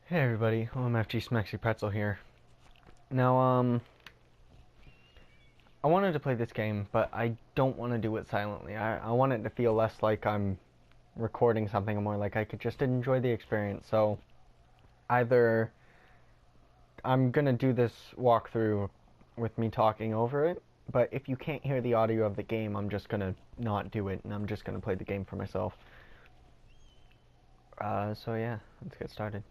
Hey everybody, OMFG Smexy Pretzel here. Now, I wanted to play this game, but I don't want to do it silently. I want it to feel less like I'm recording something and more like I could just enjoy the experience. So, either I'm gonna do this walkthrough with me talking over it, but if you can't hear the audio of the game, I'm just gonna not do it, and I'm just gonna play the game for myself. So yeah, let's get started.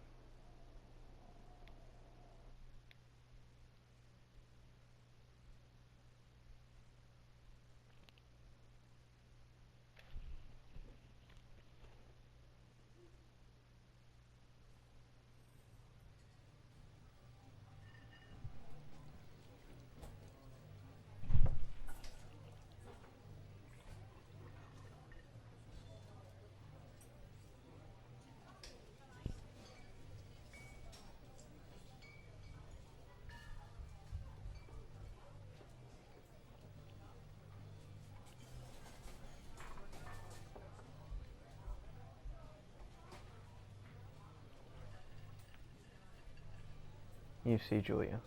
You see Julia.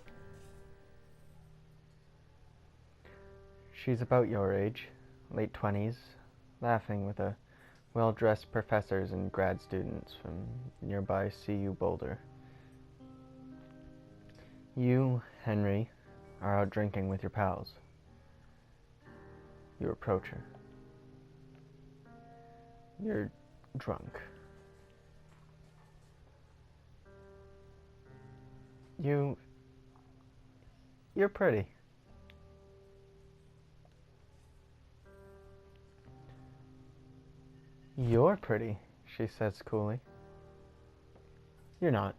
She's about your age, late 20s, laughing with a well-dressed professors and grad students from nearby CU Boulder. You, Henry, are out drinking with your pals. You approach her. You're drunk. You're pretty. You're pretty, she says coolly. You're not.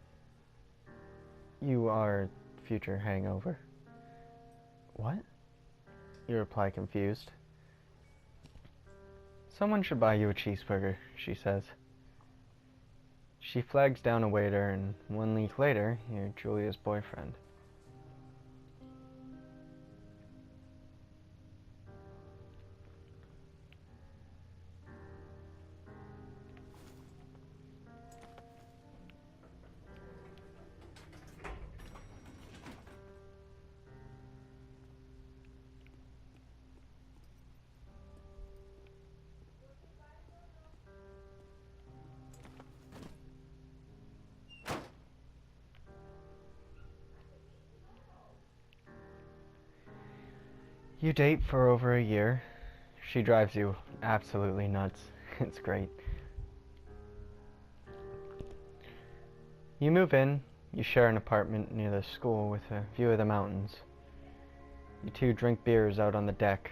You are future hangover. What? You reply confused. Someone should buy you a cheeseburger, she says. She flags down a waiter, and 1 week later, you're Julia's boyfriend. You date for over a year. She drives you absolutely nuts. It's great. You move in. You share an apartment near the school with a view of the mountains. You two drink beers out on the deck.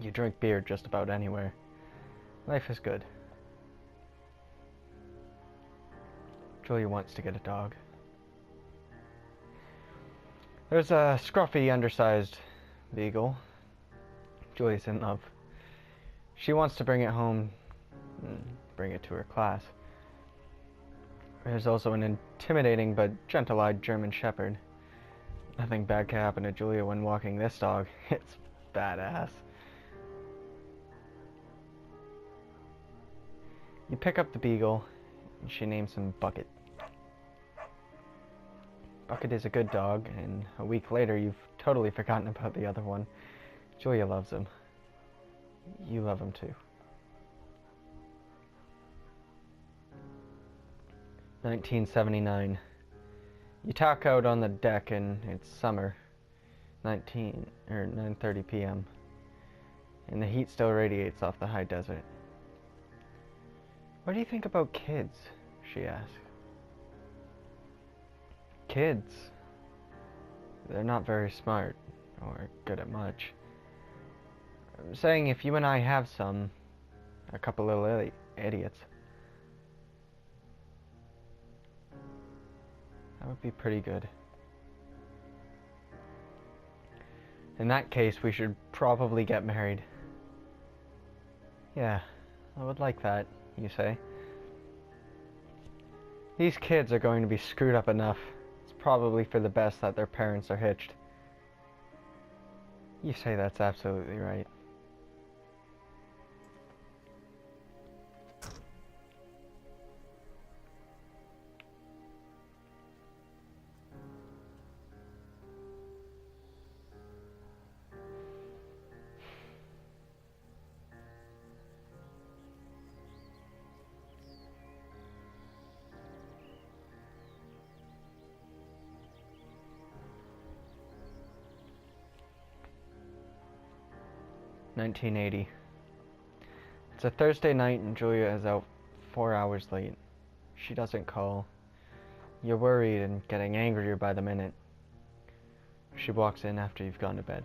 You drink beer just about anywhere. Life is good. Julia wants to get a dog. There's a scruffy, undersized beagle. Julia's in love. She wants to bring it home and bring it to her class. There's also an intimidating but gentle-eyed German Shepherd. Nothing bad can happen to Julia when walking this dog. It's badass. You pick up the beagle, and she names him Bucket. Bucket is a good dog, and a week later you've totally forgotten about the other one. Julia loves him. You love him too. 1979. You talk out on the deck and it's summer. 9:30 p.m. and the heat still radiates off the high desert. What do you think about kids? She asks. Kids. They're not very smart or good at much. I'm saying if you and I have some, a couple little idiots, that would be pretty good. In that case, we should probably get married. Yeah, I would like that, you say. These kids are going to be screwed up enough. It's probably for the best that their parents are hitched. You say that's absolutely right. 1980. It's a Thursday night and Julia is out 4 hours late. She doesn't call. You're worried and getting angrier by the minute. She walks in after you've gone to bed.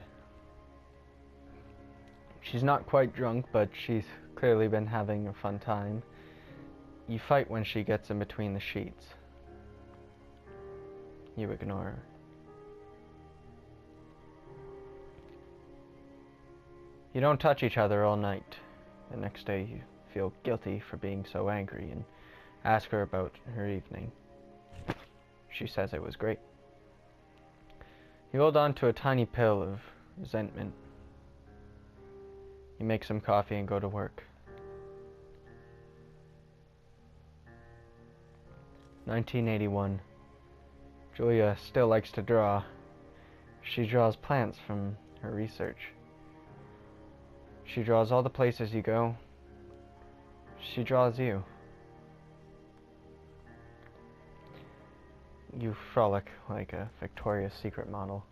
She's not quite drunk, but she's clearly been having a fun time. You fight when she gets in between the sheets. You ignore her. You don't touch each other all night. The next day you feel guilty for being so angry and ask her about her evening. She says it was great. You hold on to a tiny pill of resentment. You make some coffee and go to work. 1981. Julia still likes to draw. She draws plants from her research. She draws all the places you go. She draws you. You frolic like a Victoria's Secret model.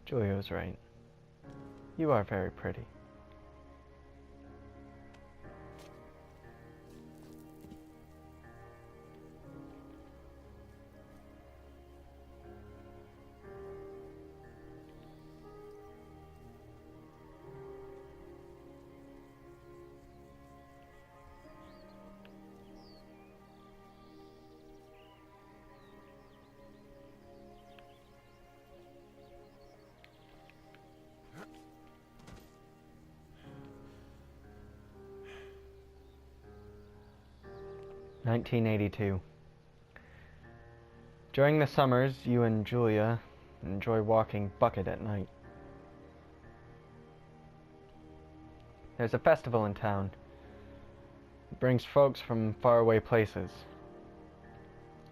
Julia was right. You are very pretty. (1982) During the summers, you and Julia enjoy walking bucket at night. There's a festival in town. It brings folks from faraway places.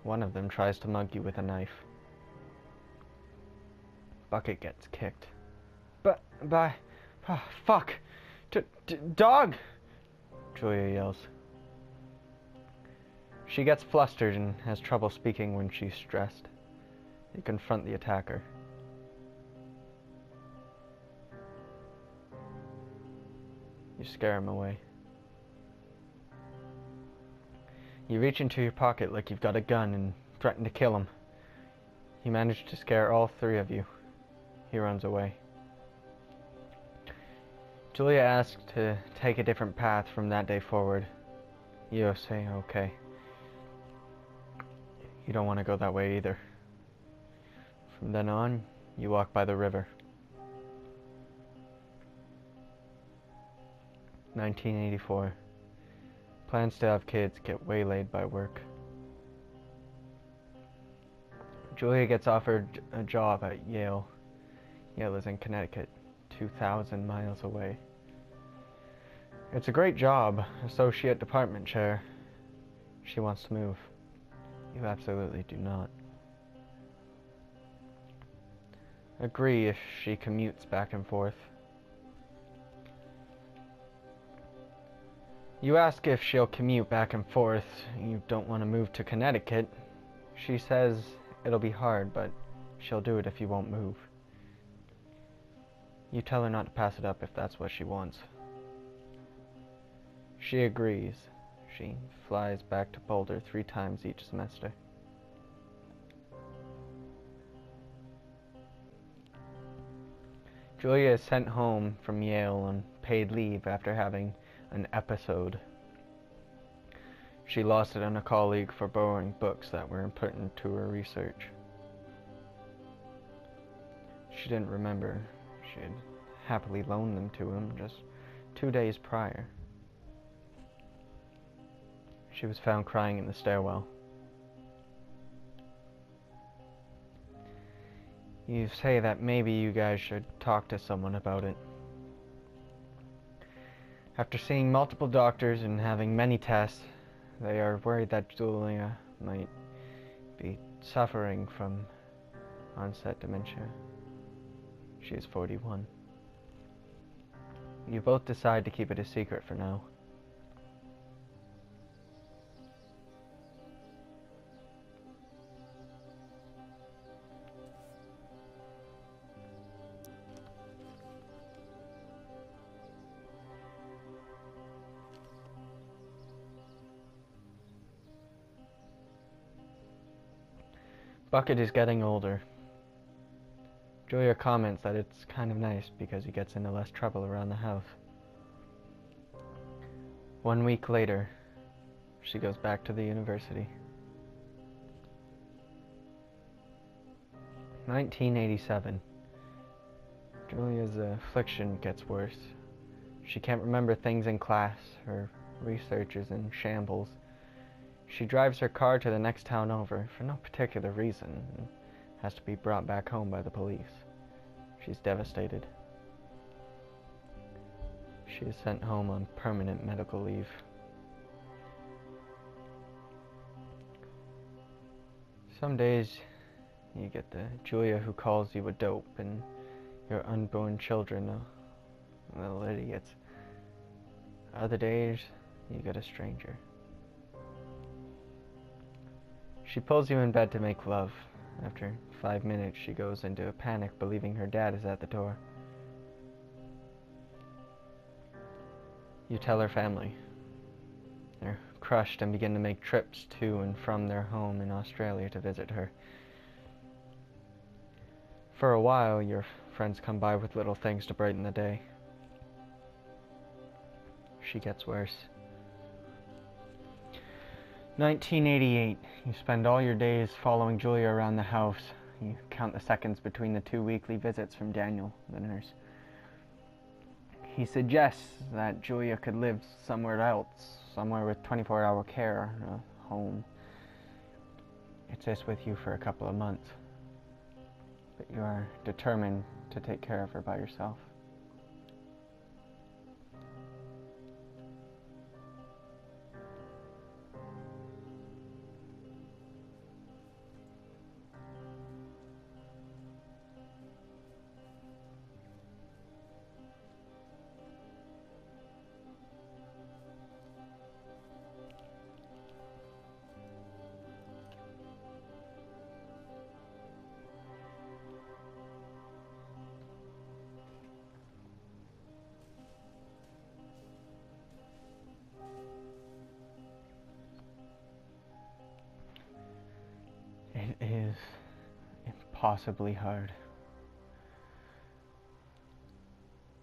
One of them tries to mug you with a knife. Bucket gets kicked. Fuck! Dog! Julia yells. She gets flustered and has trouble speaking when she's stressed. You confront the attacker. You scare him away. You reach into your pocket like you've got a gun and threaten to kill him. You manage to scare all three of you. He runs away. Julia asks to take a different path from that day forward. You say okay. You don't want to go that way either. From then on, you walk by the river. 1984. Plans to have kids get waylaid by work. Julia gets offered a job at Yale. Yale is in Connecticut, 2,000 miles away. It's a great job, associate department chair. She wants to move. You absolutely do not. Agree if she commutes back and forth. You ask if she'll commute back and forth. You don't want to move to Connecticut. She says it'll be hard, but she'll do it if you won't move. You tell her not to pass it up if that's what she wants. She agrees. She flies back to Boulder 3 times each semester. Julia is sent home from Yale on paid leave after having an episode. She lost it on a colleague for borrowing books that were important to her research. She didn't remember. She had happily loaned them to him just 2 days prior. She was found crying in the stairwell. You say that maybe you guys should talk to someone about it. After seeing multiple doctors and having many tests, they are worried that Julia might be suffering from onset dementia. She is 41. You both decide to keep it a secret for now. Bucket is getting older. Julia comments that it's kind of nice because he gets into less trouble around the house. 1 week later, she goes back to the university. 1987. Julia's affliction gets worse. She can't remember things in class. Her research is in shambles. She drives her car to the next town over for no particular reason and has to be brought back home by the police. She's devastated. She is sent home on permanent medical leave. Some days you get the Julia who calls you a dope and your unborn children little idiots. Other days you get a stranger. She pulls you in bed to make love. After 5 minutes, she goes into a panic, believing her dad is at the door. You tell her family. They're crushed and begin to make trips to and from their home in Australia to visit her. For a while, your friends come by with little things to brighten the day. She gets worse. 1988. You spend all your days following Julia around the house. You count the seconds between the 2 weekly visits from Daniel, the nurse. He suggests that Julia could live somewhere else, somewhere with 24-hour care, a home. It sits with you for a couple of months, but you are determined to take care of her by yourself. It is impossibly hard.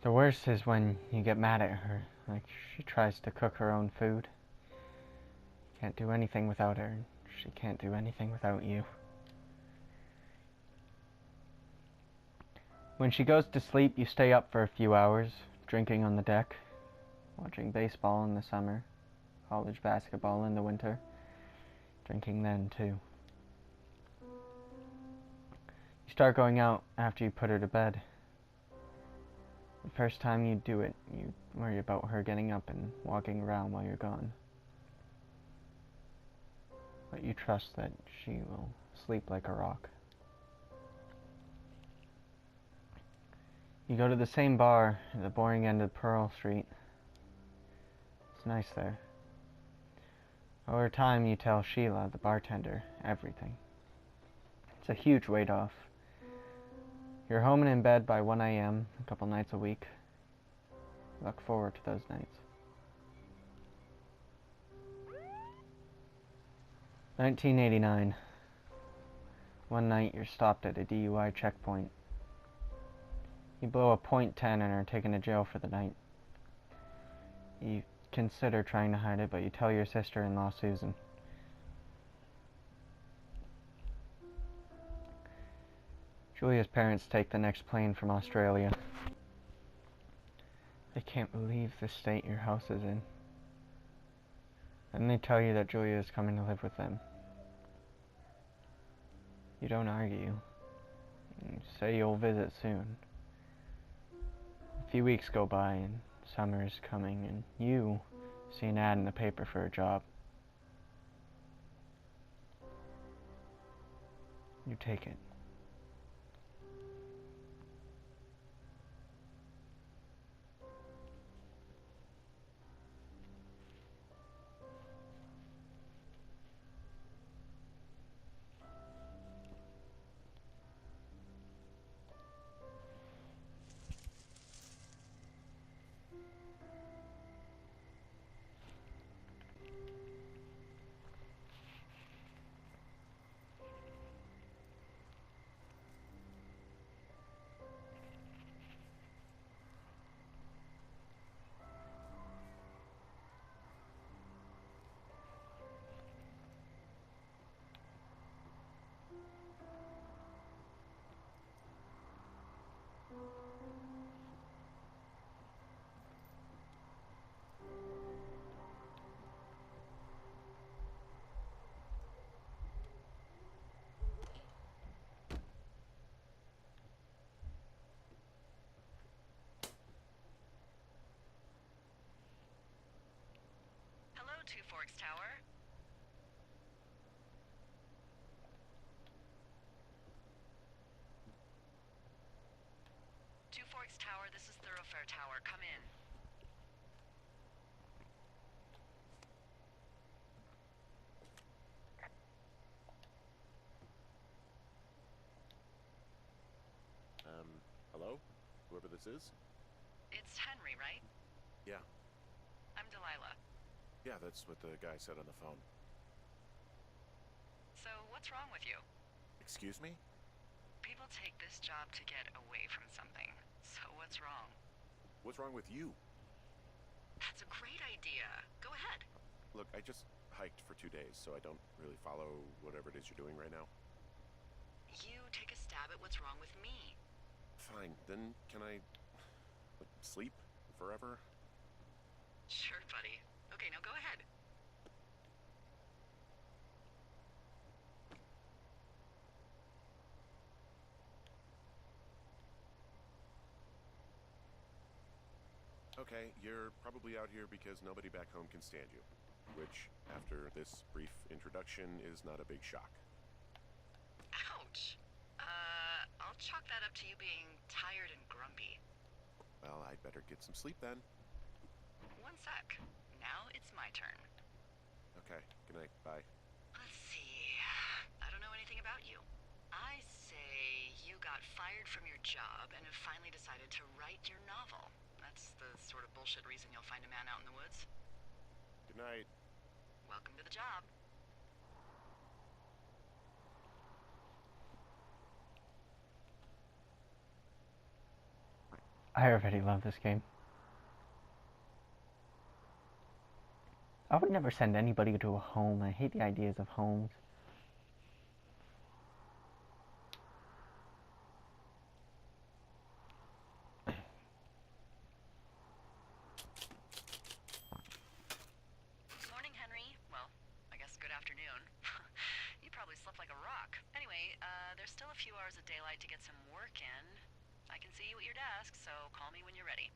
The worst is when you get mad at her, like she tries to cook her own food. You can't do anything without her, and she can't do anything without you. When she goes to sleep, you stay up for a few hours, drinking on the deck, watching baseball in the summer, college basketball in the winter, drinking then too. You start going out after you put her to bed. The first time you do it, you worry about her getting up and walking around while you're gone. But you trust that she will sleep like a rock. You go to the same bar at the boring end of Pearl Street. It's nice there. Over time, you tell Sheila, the bartender, everything. It's a huge weight off. You're home and in bed by 1 a.m. a couple nights a week. Look forward to those nights. 1989. One night you're stopped at a DUI checkpoint. You blow a .10 and are taken to jail for the night. You consider trying to hide it, but you tell your sister-in-law, Susan. Julia's parents take the next plane from Australia. They can't believe the state your house is in. Then they tell you that Julia is coming to live with them. You don't argue. You say you'll visit soon. A few weeks go by and summer is coming and you see an ad in the paper for a job. You take it. Two Forks Tower. Two Forks Tower, this is Thoroughfare Tower. Come in. Hello? Whoever this is? It's Henry, right? Yeah. I'm Delilah. Yeah, that's what the guy said on the phone. So, what's wrong with you? Excuse me? People take this job to get away from something. So, what's wrong? What's wrong with you? That's a great idea. Go ahead. Look, I just hiked for 2 days, so I don't really follow whatever it is you're doing right now. You take a stab at what's wrong with me. Fine, then can I sleep forever? Sure, buddy. Okay, now go ahead. Okay, you're probably out here because nobody back home can stand you. Which, after this brief introduction, is not a big shock. Ouch. I'll chalk that up to you being tired and grumpy. Well, I'd better get some sleep then. One sec. Now it's my turn. Okay, good night, bye. Let's see. I don't know anything about you. I say you got fired from your job and have finally decided to write your novel. That's the sort of bullshit reason you'll find a man out in the woods. Good night. Welcome to the job. I already love this game. I would never send anybody to a home. I hate the ideas of homes. Morning, Henry. Well, I guess good afternoon. You probably slept like a rock. Anyway, there's still a few hours of daylight to get some work in. I can see you at your desk, so call me when you're ready.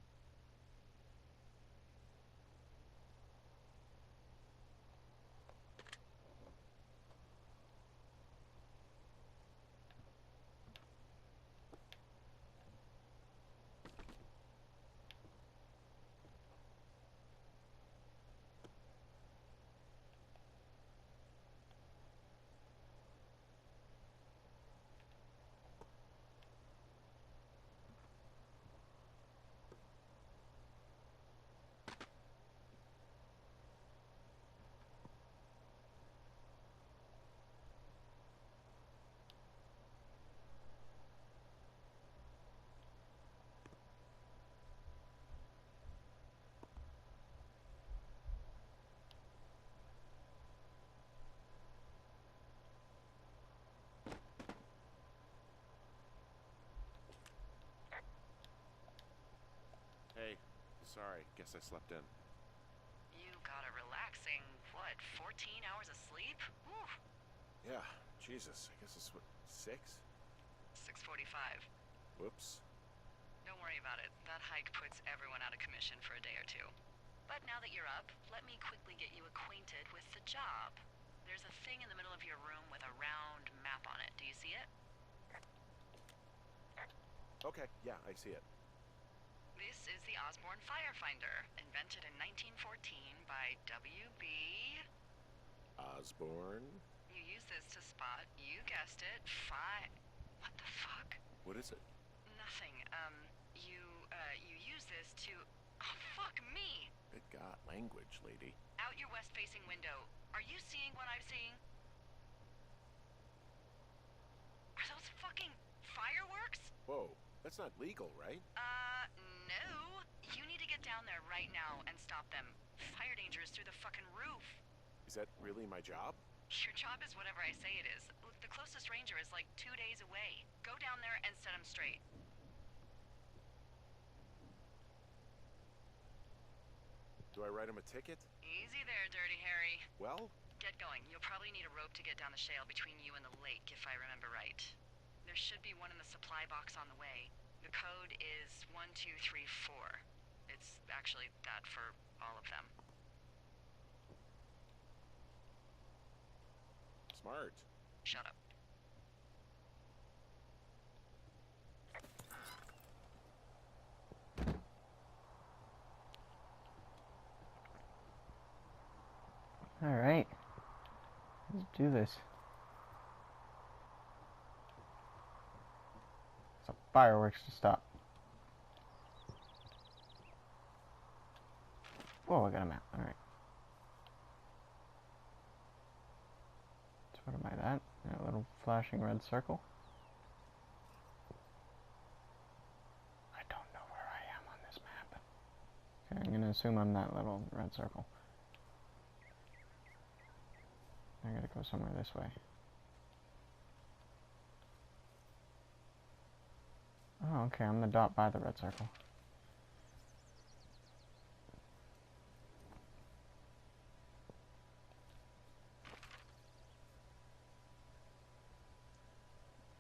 Hey, sorry, guess I slept in. You got a relaxing, what, 14 hours of sleep? Whew. Yeah, Jesus, I guess it's what, 6? 6:45. Whoops. Don't worry about it. That hike puts everyone out of commission for a day or two. But now that you're up, let me quickly get you acquainted with the job. There's a thing in the middle of your room with a round map on it. Do you see it? Okay, yeah, I see it. This is the Osborne Firefinder, invented in 1914 by W.B. Osborne? You use this to spot, you guessed it, What the fuck? What is it? Nothing. You use this to... Oh, fuck me! Good God, language, lady. Out your west-facing window. Are you seeing what I'm seeing? Are those fucking fireworks? Whoa, that's not legal, right? No. You need to get down there right now and stop them. Fire danger is through the fucking roof. Is that really my job? Your job is whatever I say it is. Look, the closest ranger is like 2 days away. Go down there and set him straight. Do I write him a ticket? Easy there, Dirty Harry. Well? Get going. You'll probably need a rope to get down the shale between you and the lake, if I remember right. There should be one in the supply box on the way. The code is 1234. It's actually that for all of them. Smart. Shut up. Alright. Let's do this. So fireworks to stop. Oh, I got a map. Alright. So what am I that? That little flashing red circle? I don't know where I am on this map. Okay, I'm gonna assume I'm that little red circle. I gotta go somewhere this way. Oh, okay, I'm the dot by the red circle.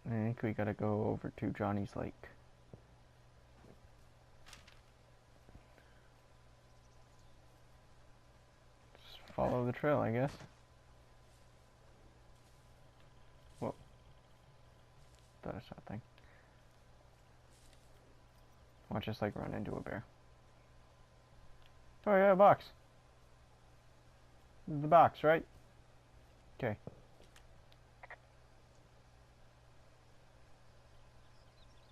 I think we gotta go over to Johnny's Lake. Just follow the trail, I guess. Whoa. Thought I saw a thing. Watch us like run into a bear. Oh, yeah, a box. This is the box, right? Okay.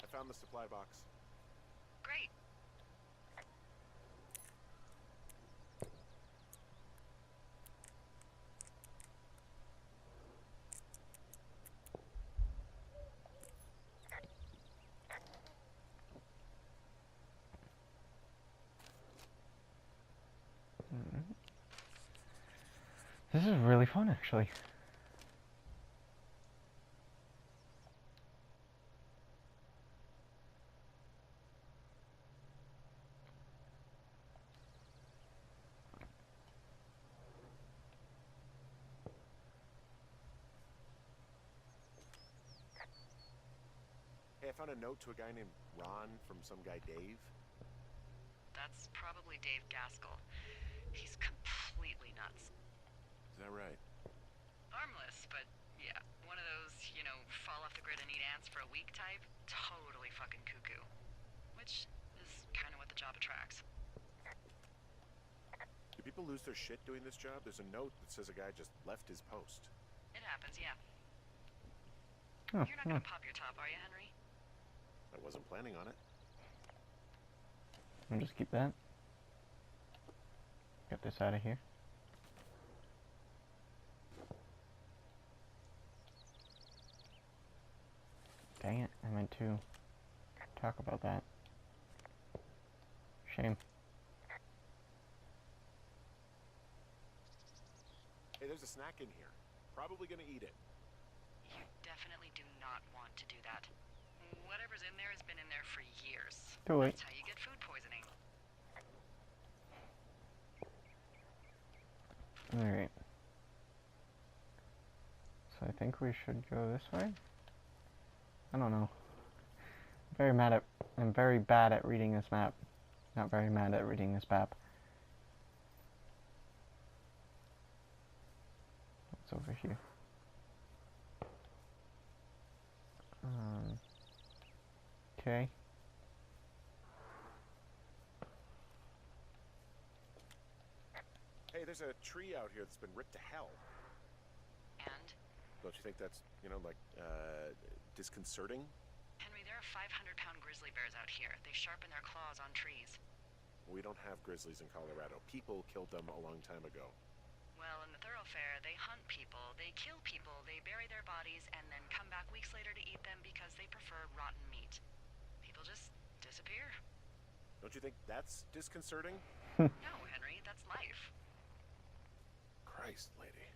I found the supply box. Great. This is really fun, actually. Hey, I found a note to a guy named Ron from some guy Dave. That's probably Dave Gaskell. He's completely nuts. Is that right? Harmless, but yeah, one of those, fall off the grid and eat ants for a week type. Totally fucking cuckoo. Which is kind of what the job attracts. Do people lose their shit doing this job? There's a note that says a guy just left his post. It happens, yeah. Oh, You're not gonna pop your top, are you, Henry? I wasn't planning on it. I'll just keep that. Get this out of here. Dang it, I meant to talk about that. Shame. Hey, there's a snack in here. Probably gonna eat it. You definitely do not want to do that. Whatever's in there has been in there for years. Too late. That's how you get food poisoning. Alright. So I think we should go this way? I don't know. I'm very bad at reading this map. Not very mad at reading this map. What's over here? Okay. Hey, there's a tree out here that's been ripped to hell. And, Don't you think that's, disconcerting? Henry, there are 500-pound grizzly bears out here. They sharpen their claws on trees. We don't have grizzlies in Colorado. People killed them a long time ago. Well, in the thoroughfare, they hunt people, they kill people, they bury their bodies, and then come back weeks later to eat them because they prefer rotten meat. People just disappear. Don't you think that's disconcerting? No, Henry, that's life. Christ, lady.